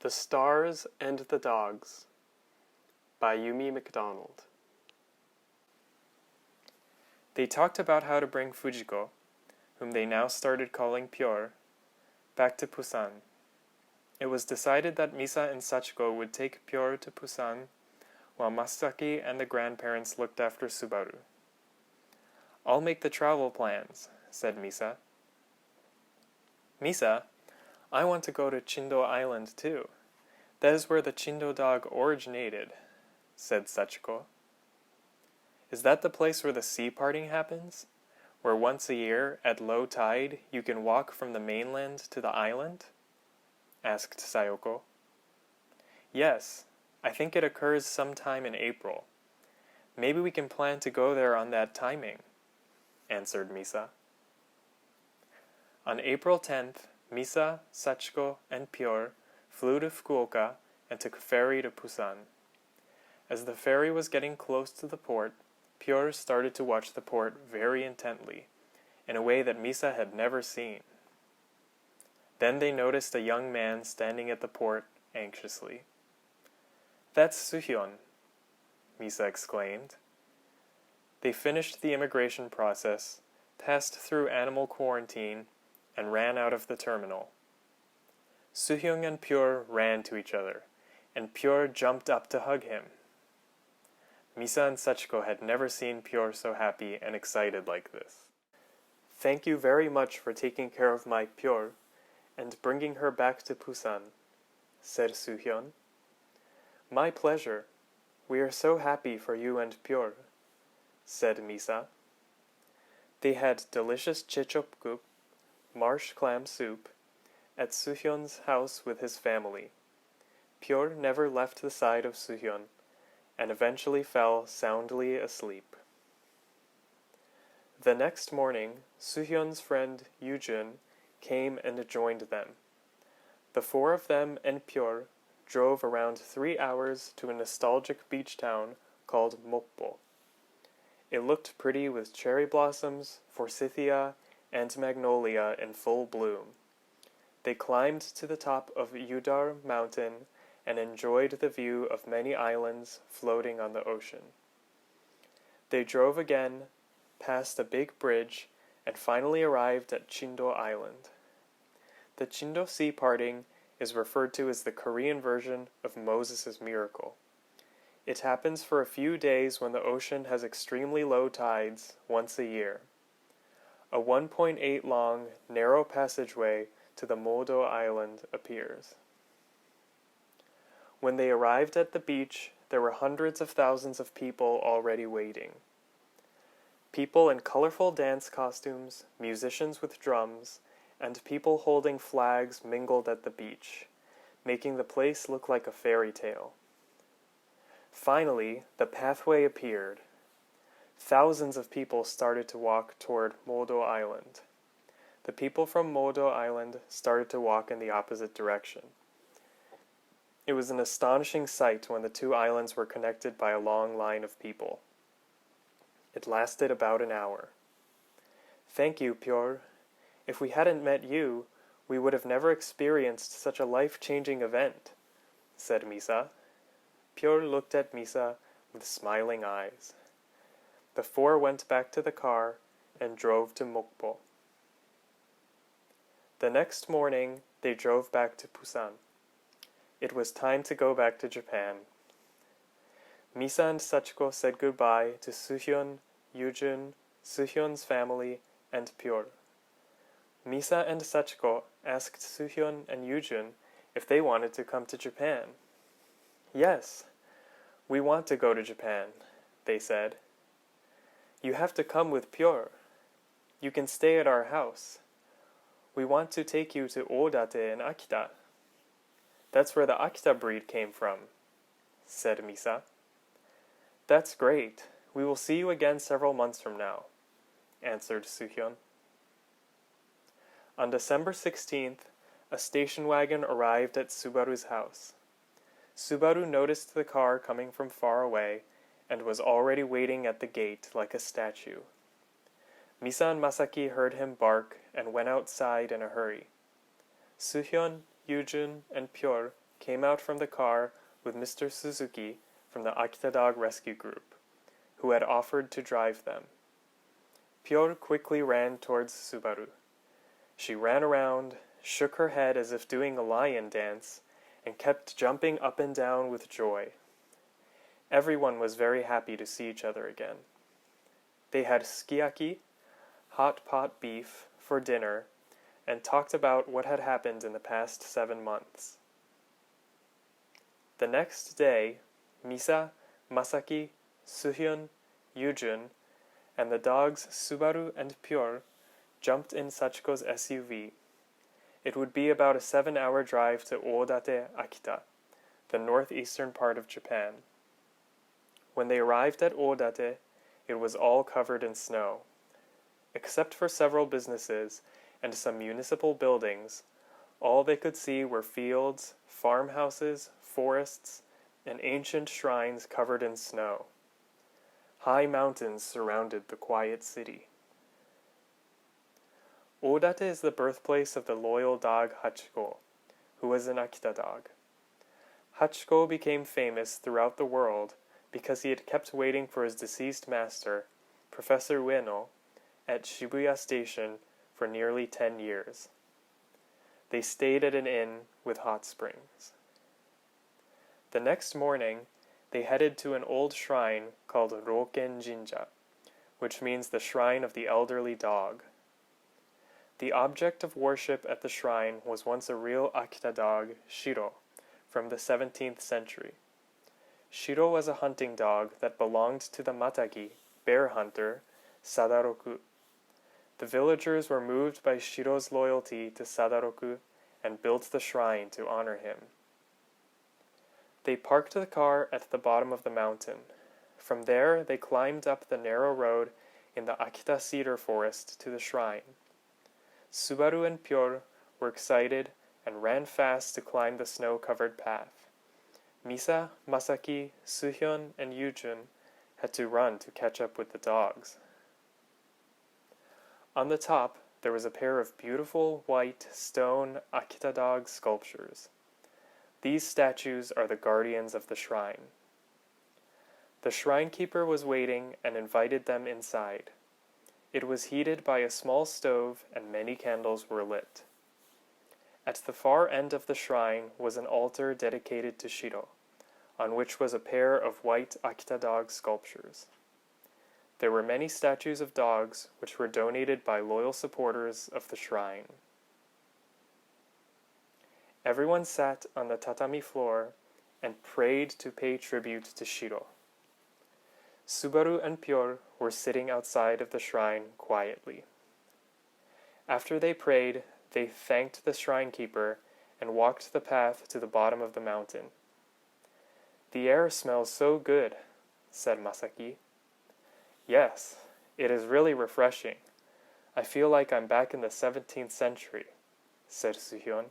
The Stars and the Dogs by Yumi McDonald. They talked about how to bring Fujiko, whom they now started calling Pure, back to Busan. It was decided that Misa and Sachiko would take Pure to Busan, while Masaki and the grandparents looked after Subaru. "I'll make the travel plans," said Misa. "Misa, I want to go to Chindo Island too. That is where the Chindo dog originated," said Sachiko. "Is that the place where the sea parting happens? Where once a year, at low tide, you can walk from the mainland to the island?" asked Sayoko. "Yes, I think it occurs sometime in April. Maybe we can plan to go there on that timing," answered Misa. On April 10th, Misa, Sachiko, and Pure flew to Fukuoka and took a ferry to Busan. As the ferry was getting close to the port, Pure started to watch the port very intently, in a way that Misa had never seen. Then they noticed a young man standing at the port anxiously. "That's Suhyun," Misa exclaimed. They finished the immigration process, passed through animal quarantine, and ran out of the terminal. Suhyun and Pure ran to each other, and Pure jumped up to hug him. Misa and Sachiko had never seen Pure so happy and excited like this. "Thank you very much for taking care of my Pure, and bringing her back to Busan," said Suhyun. "My pleasure. We are so happy for you and Pure," said Misa. They had delicious chichopgup, marsh clam soup, at Suhyun's house with his family. Pure never left the side of Suhyun, and eventually fell soundly asleep. The next morning, Suhyun's friend Yujun came and joined them. The four of them and Pure drove around 3 hours to a nostalgic beach town called Mokpo. It looked pretty with cherry blossoms, forsythia, and magnolia in full bloom. They climbed to the top of Udar Mountain and enjoyed the view of many islands floating on the ocean. They drove again, passed a big bridge, and finally arrived at Chindo Island. The Chindo Sea parting is referred to as the Korean version of Moses' miracle. It happens for a few days when the ocean has extremely low tides once a year. A 1.8 long, narrow passageway to the Modo Island appears. When they arrived at the beach, there were hundreds of thousands of people already waiting. People in colorful dance costumes, musicians with drums, and people holding flags mingled at the beach, making the place look like a fairy tale. Finally, the pathway appeared. Thousands of people started to walk toward Modo Island. The people from Modo Island started to walk in the opposite direction. It was an astonishing sight when the two islands were connected by a long line of people. It lasted about an hour. "Thank you, Pure. If we hadn't met you, we would have never experienced such a life-changing event," said Misa. Pure looked at Misa with smiling eyes. The four went back to the car and drove to Mokpo. The next morning, they drove back to Busan. It was time to go back to Japan. Misa and Sachiko said goodbye to Suhyun, Yujun, Suhyun's family, and Pure. Misa and Sachiko asked Suhyun and Yujun if they wanted to come to Japan. "Yes, we want to go to Japan," they said. "You have to come with Pure. You can stay at our house. We want to take you to Odate in Akita. That's where the Akita breed came from," said Misa. "That's great. We will see you again several months from now," answered Suhyun. On December 16th, a station wagon arrived at Subaru's house. Subaru noticed the car coming from far away and was already waiting at the gate like a statue. Misa and Masaki heard him bark and went outside in a hurry. Suhyun, Yujun, and Pure came out from the car with Mr. Suzuki from the Akita Dog Rescue Group, who had offered to drive them. Pure quickly ran towards Subaru. She ran around, shook her head as if doing a lion dance, and kept jumping up and down with joy. Everyone was very happy to see each other again. They had sukiyaki, hot pot beef, for dinner, and talked about what had happened in the past 7 months. The next day, Misa, Masaki, Suhyun, Yujun, and the dogs Subaru and Pure jumped in Sachiko's SUV. It would be about a 7-hour drive to Oodate, Akita, the northeastern part of Japan. When they arrived at Oodate, it was all covered in snow. Except for several businesses and some municipal buildings, all they could see were fields, farmhouses, forests, and ancient shrines covered in snow. High mountains surrounded the quiet city. Oodate is the birthplace of the loyal dog Hachiko, who was an Akita dog. Hachiko became famous throughout the world because he had kept waiting for his deceased master, Professor Ueno, at Shibuya Station for nearly 10 years. They stayed at an inn with hot springs. The next morning, they headed to an old shrine called Roken Jinja, which means the shrine of the elderly dog. The object of worship at the shrine was once a real Akita dog, Shiro, from the 17th century. Shiro was a hunting dog that belonged to the Matagi, bear hunter, Sadaroku. The villagers were moved by Shiro's loyalty to Sadaroku and built the shrine to honor him. They parked the car at the bottom of the mountain. From there, they climbed up the narrow road in the Akita cedar forest to the shrine. Subaru and Pure were excited and ran fast to climb the snow-covered path. Misa, Masaki, Suhyun, and Yujun had to run to catch up with the dogs. On the top, there was a pair of beautiful white stone Akita dog sculptures. These statues are the guardians of the shrine. The shrine keeper was waiting and invited them inside. It was heated by a small stove and many candles were lit. At the far end of the shrine was an altar dedicated to Shiro, on which was a pair of white Akita dog sculptures. There were many statues of dogs which were donated by loyal supporters of the shrine. Everyone sat on the tatami floor and prayed to pay tribute to Shiro. Subaru and Pure were sitting outside of the shrine quietly. After they prayed, they thanked the shrine keeper and walked the path to the bottom of the mountain. "The air smells so good," said Masaki. "Yes, it is really refreshing. I feel like I'm back in the 17th century, said Suhyun.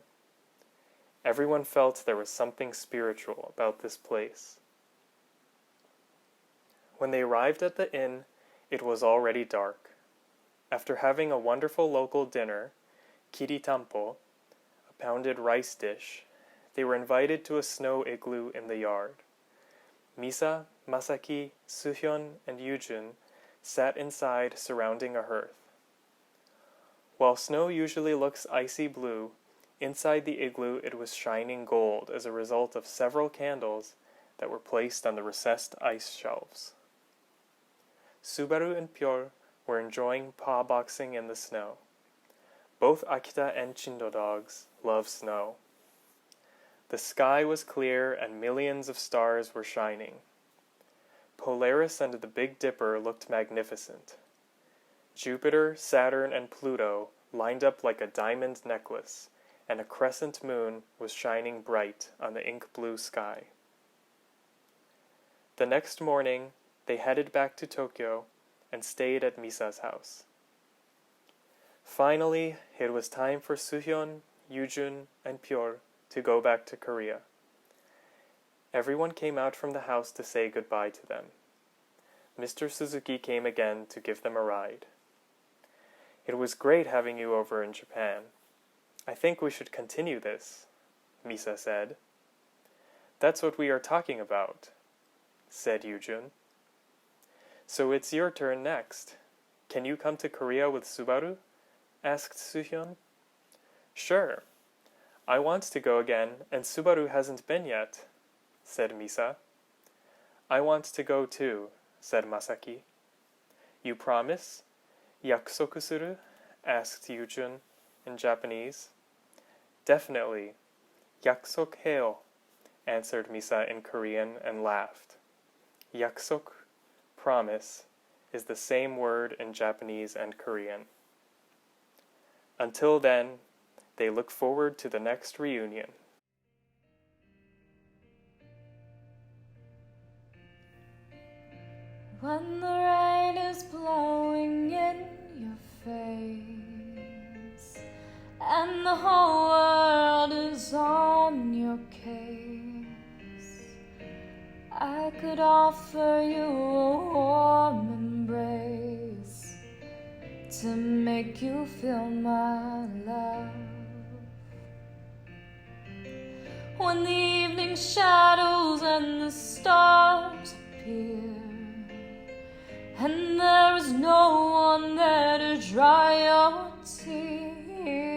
Everyone felt there was something spiritual about this place. When they arrived at the inn, it was already dark. After having a wonderful local dinner, kiritampo, a pounded rice dish, they were invited to a snow igloo in the yard. Misa, Masaki, Suhyun, and Yujun sat inside surrounding a hearth. While snow usually looks icy blue, inside the igloo it was shining gold as a result of several candles that were placed on the recessed ice shelves. Subaru and Pure were enjoying paw boxing in the snow. Both Akita and Chindo dogs love snow. The sky was clear and millions of stars were shining. Polaris and the Big Dipper looked magnificent. Jupiter, Saturn, and Pluto lined up like a diamond necklace, and a crescent moon was shining bright on the ink-blue sky. The next morning, they headed back to Tokyo and stayed at Misa's house. Finally, it was time for Suhyun, Yujun, and Pure to go back to Korea. Everyone came out from the house to say goodbye to them. Mr. Suzuki came again to give them a ride. "It was great having you over in Japan. I think we should continue this," Misa said. That's what we are talking about, said Yujun. So it's your turn next. Can you come to Korea with Subaru? Asked Suhyun. Sure. I want to go again, and Subaru hasn't been yet, said Misa. I want to go too, said Masaki. You promise? Yakusoku suru? Asked Yujun in Japanese. Definitely. Yakusok heo, answered Misa in Korean and laughed. Yakusok, promise, is the same word in Japanese and Korean. Until then, they look forward to the next reunion. When the rain is blowing in your face and the whole world is on your case, I could offer you a warm embrace to make you feel my love. When the evening shadows and the stars appear, and there is no one there to dry your tears,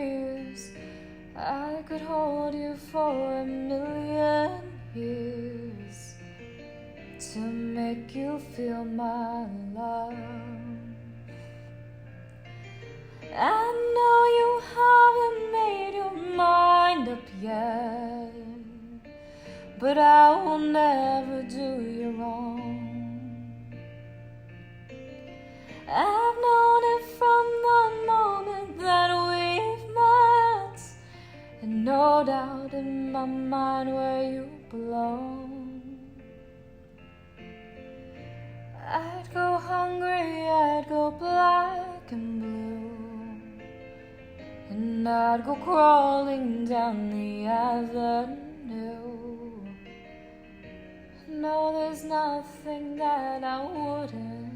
I could hold you for 1,000,000 years to make you feel my love. I know you haven't made your mind up yet, but I will never do you wrong. I've known it from the moment that we've met, and no doubt in my mind where you belong. I'd go hungry, I'd go black and blue, and I'd go crawling down the avenue. No, there's nothing that I wouldn't